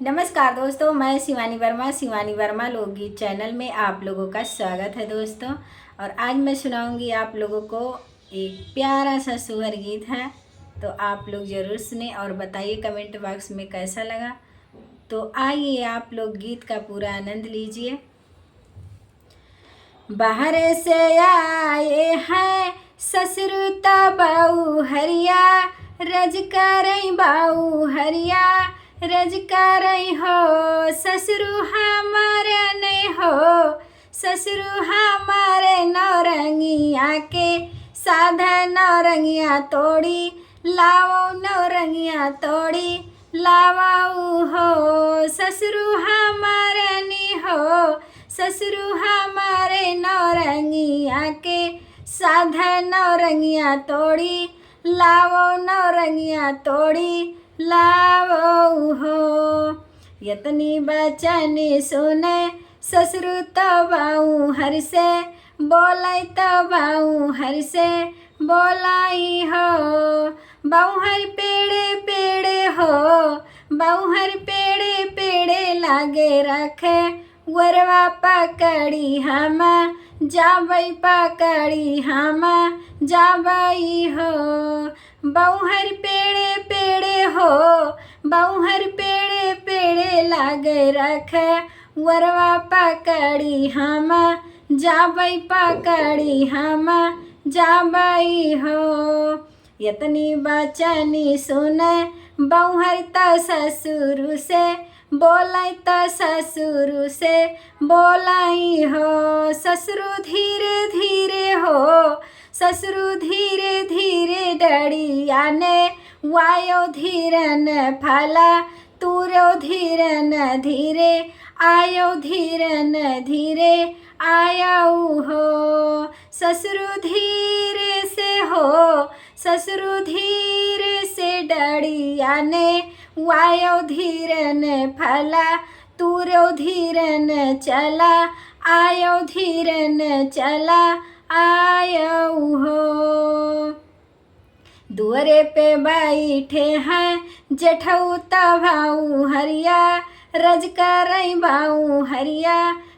नमस्कार दोस्तों, मैं शिवानी वर्मा लोकगीत चैनल में आप लोगों का स्वागत है दोस्तों। और आज मैं सुनाऊंगी आप लोगों को एक प्यारा सा सुअर गीत है, तो आप लोग ज़रूर सुने और बताइए कमेंट बॉक्स में कैसा लगा। तो आइए आप लोग गीत का पूरा आनंद लीजिए। बाहर से आए हैं ससुर बहू हरिया, रज करई बहू हरिया, रज करई हो। ससुरु हमारे नहीं हो, ससुरु हमारे नौरंगिया के साधा नौरंगिया तोड़ी लाओ, नौरंगिया तोड़ी लावाऊ हो। ससुरु हमारे नहीं हो, ससुरु हमारे नौरंगिया के साधा नौरंगिया तोड़ी लाओ, नौरंगिया तोड़ी लाओ हो। यतनी बचनी सुने ससुरु तबाऊ हर से बोलाई, तबाऊ हर से बोलाई हो। बहुहर पेड़े पेड़े हो, बहुहर पेड़े पेड़े लागे रखे, वरवा पकड़ी हम जाबई, पकड़ी हम जाबई हो। बहुहर पेड़े पेड़े हो, बहुहर पेड़े पेड़े लागे रखे, वरवा पकड़ी हम जाबई, पकड़ी हम जाबई हो। यतनी बचनी सुने बहुहर त ससुर से बोलाई, त ससुर से बोलाई हो। ससुरु धीरे धीरे हो, ससुरु धीरे धीरे डड़िया ने वायो धीरन फला, तूरो धीरन धीरे आयो, धीरन धीरे आयऊ हो। ससुरु धीरे से हो, ससुरु धीरे से डड़िया ने वायो धीरन फला, तूरो धीरन चला आयो, धीरन चला आयऊ हो। दुअरे पे बैठे हैं जेठऊ तभाऊ हरिया, रज करई बाऊ हरिया,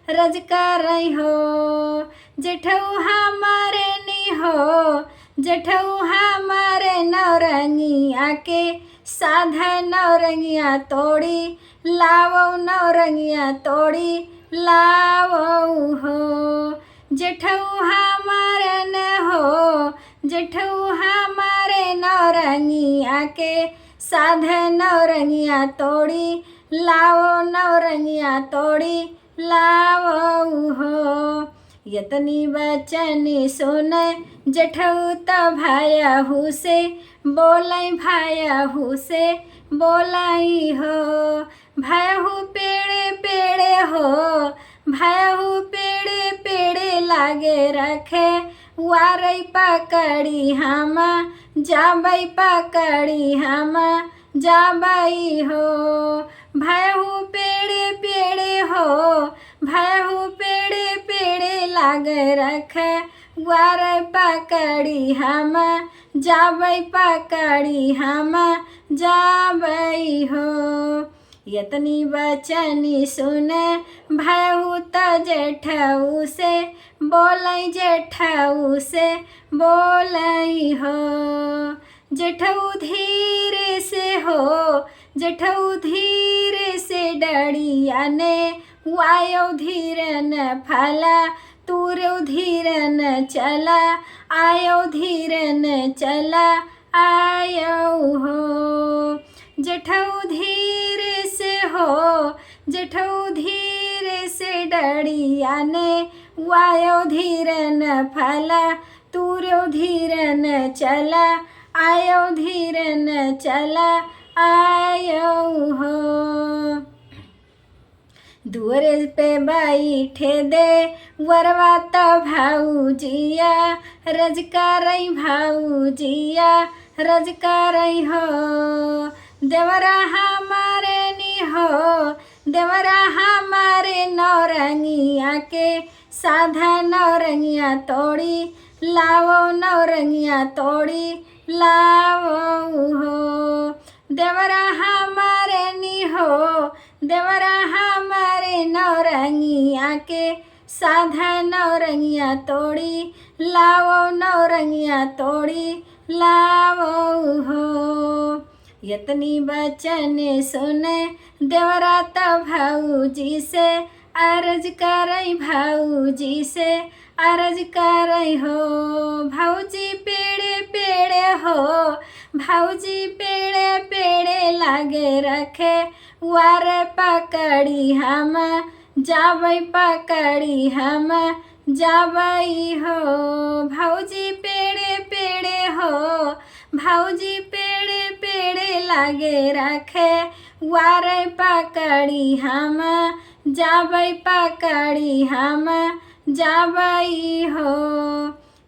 रज करई हो। जेठऊ हमारे नी हो, जेठऊ हमारे नौरंगिया के साधा नौरंगिया तोड़ी लावो, नौरंगिया तोड़ी लावो हो। जेठऊ हमारे न हो, जेठऊ हमारे नौरंगिया के साधा नौरंगिया तोड़ी लावो, नौरंगिया तोड़ी लावो हो। यतनी बचनी सुने जेठऊ त भायाहू से बोलाई, भायाहू से बोलाई हो। भायाहू पेड़े पेड़े हो, भायाहू पेड़े पेड़े लागे रखे, वारई पकड़ी हम जाबई, पकड़ी हम जाबई हो। भायाहू पेड़े पेड़े हो, भायाहू पेड़े पेड़े लागे रखे, वारई पकड़ी हम जाबई, पकड़ी हम जाबई हो। यतनी बचनी सुने भायाहू त जेठऊ से बोलाई, जेठऊ से बोलाई हो। जेठऊ धीरे से हो, जेठऊ धीरे से डड़िया ने वायो धीरन फला, तूरो धीरन चला आयो, धीरन चला आयो हो। जेठऊ धीरे से हो, जेठऊ धीरे से डड़िया ने वायो धीरन फला, तूरो धीरन चला आयो, धीरन चला आयो हो। दुअरे पे बैठे दे वरवा तभाऊ जिया, रज करई भाऊ जिया, रज करई हो। देवरा हमारे नी हो, देवरा हमारे नौरंगिया के साधा नौरंगिया तोड़ी लावो, नौरंगिया तोड़ी लावो हो। देवरा हमारे नी हो, देवरा हमारे नौरंगिया के साधा नौरंगिया तोड़ी लावो, नौरंगिया तोड़ी लावो हो। यतनी बचन सुने देवरा त भाऊजी से अर्ज करई, भाऊजी से अर्ज करई हो। भाऊजी पेड़े पेड़े हो, भाऊजी पेड़े पेड़े लागे रखे वार पकड़ी हम जाबई, पकड़ी हम जाबई हो। भाऊजी पेड़े पेड़े हो, भाऊजी पेड़े पेड़े लागे रखे वार पकड़ी हम जाबई, पकड़ी हम जाबई हो।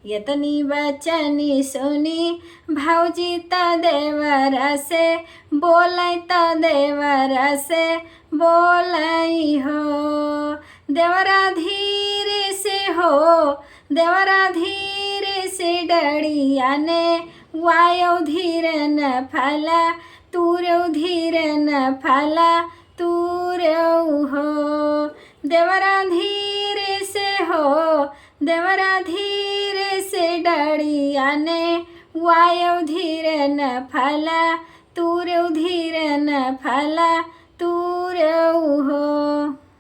यतनी बचनी सुनी भाऊजी त देवरा से बोलै, त देवरा से बोलै हो। देवरा धीरे से हो, देवरा धीरे से डड़िया ने वायो धीरे न फला तूर्यो धीरे न फला तूर्यो हो। देवरा धीरे से हो, देवरा धीरे से डड़िया ने वायो धीरे न फला तूर्यो धीरे न फला तूर्यो हो।